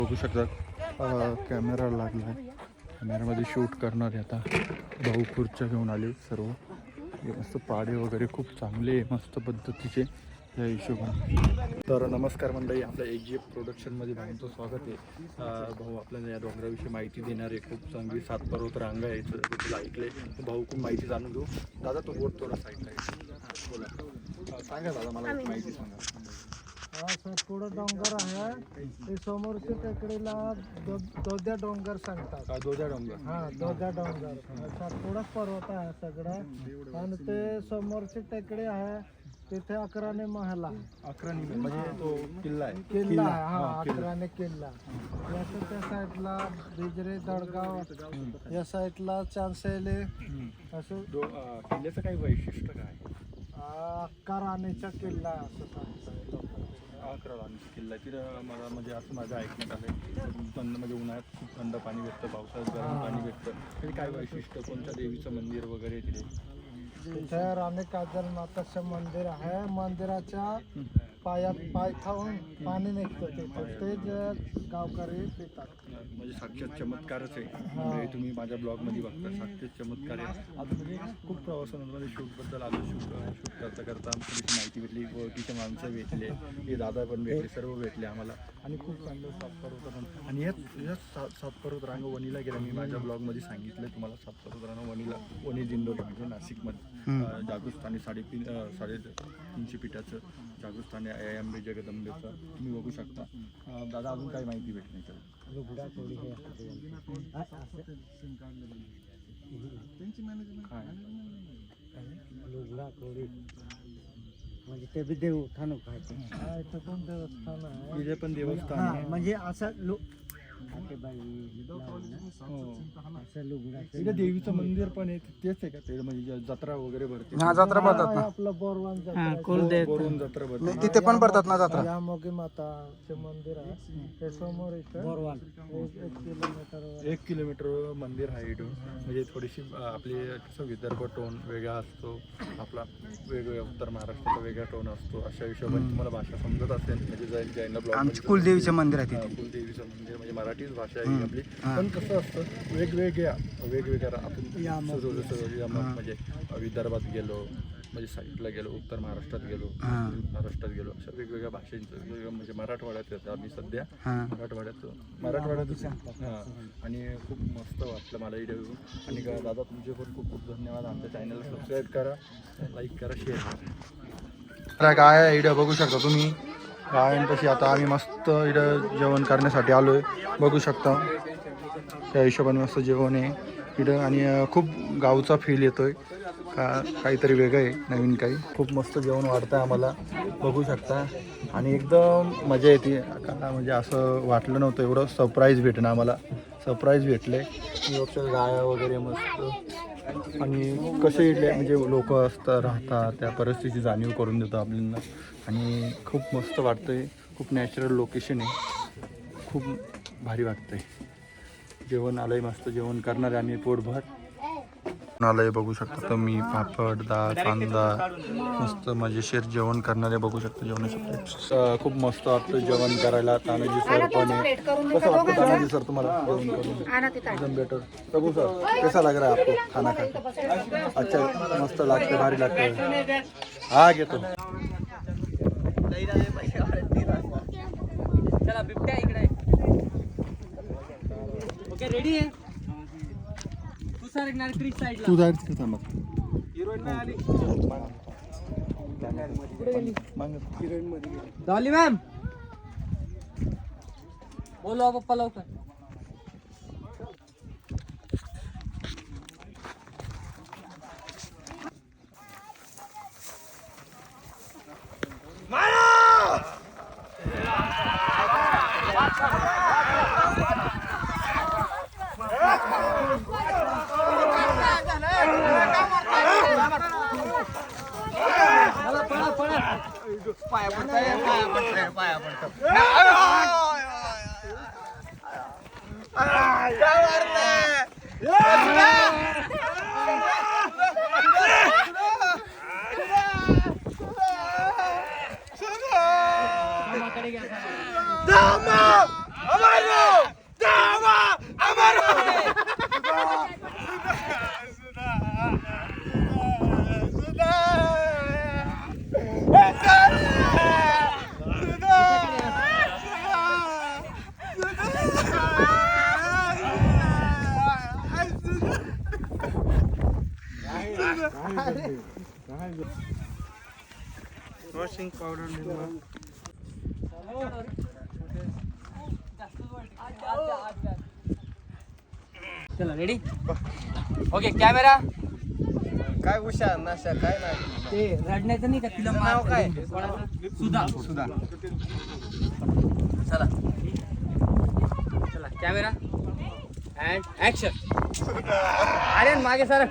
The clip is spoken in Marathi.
बघू शकता कॅमेरा लागला आहे. कॅमेऱ्यामध्ये शूट करणार आहे आता. भाऊ खुर्च्या घेऊन आले सर्व. मस्त पाडे वगैरे खूप चांगले मस्त पद्धतीचे या हिशोबाने. तर नमस्कार मंडळी, आपल्या AGF प्रोडक्शनमध्ये भाऊंचं स्वागत आहे. भाऊ आपल्याला या डोंगराविषयी माहिती देणार आहे. खूप चांगली 7 पर्वत रांगा आहे तुला ऐकले. भाऊ खूप माहिती जाणून घेऊ. दादा तो बोट थोडा साईडला आहे, बोला. सांगा दादा, मला माहिती सांगा. हा सातपुडा डोंगर आहे. ते समोरच्या टेकडीला दोद्या डोंगर सांगतात. दोजा डोंगर. हा दोद्या डोंगर सातपुडा पर्वत आहे सगळा. आणि ते समोरची टेकडी आहे तिथे 11ने महल आहे. 11 म्हणजे तो किल्ला आहे. किल्ला आहे, हा 11ने किल्ला. याच्या त्या साईडला बिजरे दडगाव, या साईडला चांसेले. असं किल्ल्याचं काही वैशिष्ट्य काय? 11 राणीचा किल्ला असं सांगतात. 11 राणीचा किल्ला तिथं मला म्हणजे असं माझं ऐकण्यात आलं. थंड म्हणजे उन्हाळ्यात खूप थंड पाणी भेटतं, पावसाळ्यात गरम पाणी भेटतं. तरी काय वैशिष्ट्य, कोणत्या देवीचं मंदिर वगैरे तिथे? तिथे राणी काजल माताचं मंदिर आहे. मंदिराच्या पाय खाऊन पाणी निघतं तिथे. तेच गावकरी पितात. म्हणजे साक्षात चमत्कारच आहे. म्हणजे तुम्ही माझ्या ब्लॉगमध्ये बघता, साक्षात चमत्कार आहे. आता म्हणजे खूप प्रवासामध्ये शूटबद्दल आलो. शूट करता करता थोडीशी माहिती भेटली, ओळखीचे माणसं भेटले, हे दादा पण भेटले, सर्व भेटले आम्हाला. आणि खूप चांगलं सातपर्वत पण. आणि याच सातपर्वत रांग वणीला गेला. मी माझ्या ब्लॉगमध्ये सांगितलं तुम्हाला. सातपर्वत रांग वणी दिंडोरी म्हणजे नाशिकमध्ये जागृतस्थानी 3.5 पीठाचं जागृतस्थानी अंबे जगदंबेचं तुम्ही बघू शकता. दादा अजून काय माहिती भेटली तर? म्हणजे ते बी देवस्थान पण देवस्थान आहे. इथे पण देवस्थान आहे. म्हणजे असं इथे देवीचं मंदिर पण आहे. तेच आहे का ते? म्हणजे जत्रा वगैरे भरते. जत्रा भरतात ना आपलं बोरवन बोरवून जत्रा भरते. तिथे पण भरतात ना जत्रा. यामोगी माताचे मंदिर आहे ते समोर इथं. बोरवन 1 किलोमीटर मंदिर आहे इथून. म्हणजे थोडीशी आपली कसं विदर्भ टोन वेगळा असतो, आपला वेगवेगळ्या उत्तर महाराष्ट्राचा वेगळा टोन असतो. अशा हिशोबाने तुम्हाला भाषा समजत असेल. म्हणजे जैन ब्लॉग आमची कुलदेवीचे मंदिर आहे तिथे. कुलदेवीचं मंदिर म्हणजे मराठीच भाषा आहे आपली. पण कसं असतं वेगवेगळ्या आपण म्हणजे विदर्भात गेलो, म्हणजे साईडला गेलो, उत्तर महाराष्ट्रात गेलो, महाराष्ट्रात गेलो, अशा वेगवेगळ्या भाषेंचं. म्हणजे मराठवाड्यात येतं आम्ही सध्या. मराठवाड्यात हां. आणि खूप मस्त वाटलं मला इथे येऊन. आणि दादा तुमचे पण खूप खूप धन्यवाद. आमच्या चॅनलला सबस्क्राईब करा, लाईक करा, शेअर करा. काय आहे इकडे बघू शकता तुम्ही. गायन तशी आता आम्ही मस्त इकडं जेवण करण्यासाठी आलो आहे. बघू शकता त्या हिशोबाने मस्त जेवण आहे इकडं. आणि खूप गावचा फील येतो आहे. काहीतरी वेगळं आहे, नवीन काही. खूप मस्त जेवण वाढतं आहे आम्हाला, बघू शकता. आणि एकदम मजा येते. म्हणजे असं वाटलं नव्हतं एवढं सरप्राईज भेटणं आम्हाला. सरप्राईज भेटले. गाया वगैरे मस्त. आणि कसे इथले म्हणजे लोक असतात, राहतात, त्या परिस्थितीची जाणीव करून देतं आपल्याला. आणि खूप मस्त वाटतं आहे. खूप नॅचरल लोकेशन आहे. खूप भारी वाटतं आहे. जेवण आलं आहे, मस्त जेवण करणार आहे आम्ही पोटभर. आलं आहे बघू शकता तुम्ही. पापड, डाळ, कांदा, मस्त मजेशीर जेवण करणार आहे. बघू शकता जेवणासाठी खूप मस्त वाटतं जेवण करायला. तानाजी सर पण आहे. कसं वाटतं तानाजी सर तुम्हाला जेवण करून? एकदम बेटर. प्रभू सर कैसा लग रहा है आपको खाना खा? अच्छा, मस्त लागतं, भारी लागतं. हा घेतो. चला बिबट्या इकडे. ओके रेडी आहे. तू सर ट्रिक साइडला. तू जायचं का थांबा? हिरोईन नाही आली. हिरोईन मध्ये डॉली मॅम बोलवा पप्पा लवकर. पाया पडताय. Dama! वॉशिंग पावडर चला रेडी ओके कॅमेरा काय उषा नाशा काय नाही ते रडण्याचं नाही का तिला नाव काय सुधा सुद्धा चला चला कॅमेरा अँड ऍक्शन अरे मागे सर